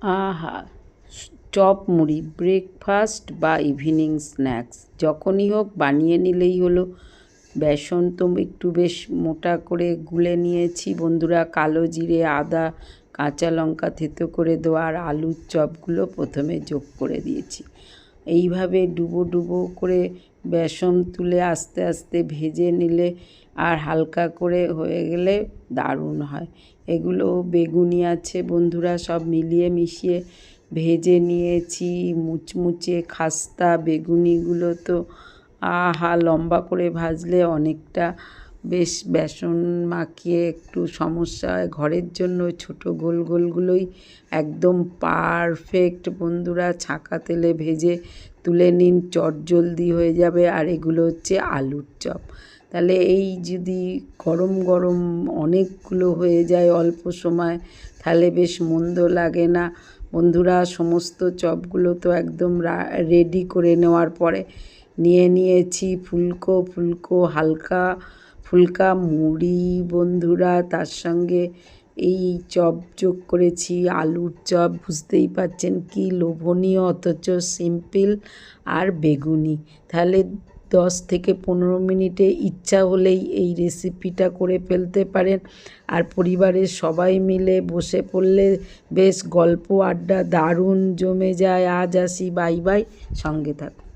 আহা! চপ মুড়ি ব্রেকফাস্ট বা ইভিনিং স্ন্যাক্স যখনই হোক বানিয়ে নিলেই হলো। বেসন তো একটু বেশ মোটা করে গুলে নিয়েছি বন্ধুরা, কালো জিরে, আদা, কাঁচা লঙ্কা থেঁতো করে দেওয়া আর আলুর চপগুলো প্রথমে যোগ করে দিয়েছি। এইভাবে ডুবো ডুবো করে বেসন তুলে আস্তে আস্তে ভেজে নিলে আর হালকা করে হয়ে গেলে দারুণ হয়। এগুলো বেগুনি আছে বন্ধুরা, সব মিলিয়ে মিশিয়ে ভেজে নিয়েছি। মুচমুচে খাস্তা বেগুনিগুলো তো আহা! লম্বা করে ভাজলে অনেকটা বেশ বেসন মাখিয়ে একটু সমস্যা হয়। ঘরের জন্য ছোটো গোল গোলগুলোই একদম পারফেক্ট বন্ধুরা। ছাঁকা তেলে ভেজে তুলে নিন, চটজলদি হয়ে যাবে। আর এগুলো হচ্ছে আলুর চপ। তাহলে এই যদি গরম গরম অনেকগুলো হয়ে যায় অল্প সময়, তাহলে বেশ মন্দ লাগে না বন্ধুরা। সমস্ত চপগুলো তো একদম রেডি করে নেওয়ার পরে নিয়ে নিয়েছি ফুলকো ফুলকো হালকা ফুলকা মুড়ি বন্ধুরা, তার সঙ্গে এই চপ যোগ করেছি আলুর চপ। বুঝতেই পারছেন কি লোভনীয় অথচ সিম্পল আর বেগুনি। তাহলে 10 থেকে 15 মিনিটে ইচ্ছা হলেই এই রেসিপিটা করে ফেলতে পারেন। আর পরিবারের সবাই মিলে বসে পড়লে বেশ গল্প আড্ডা দারুণ জমে যায়। আজ আসি, বাই বাই, সঙ্গে থাকুন।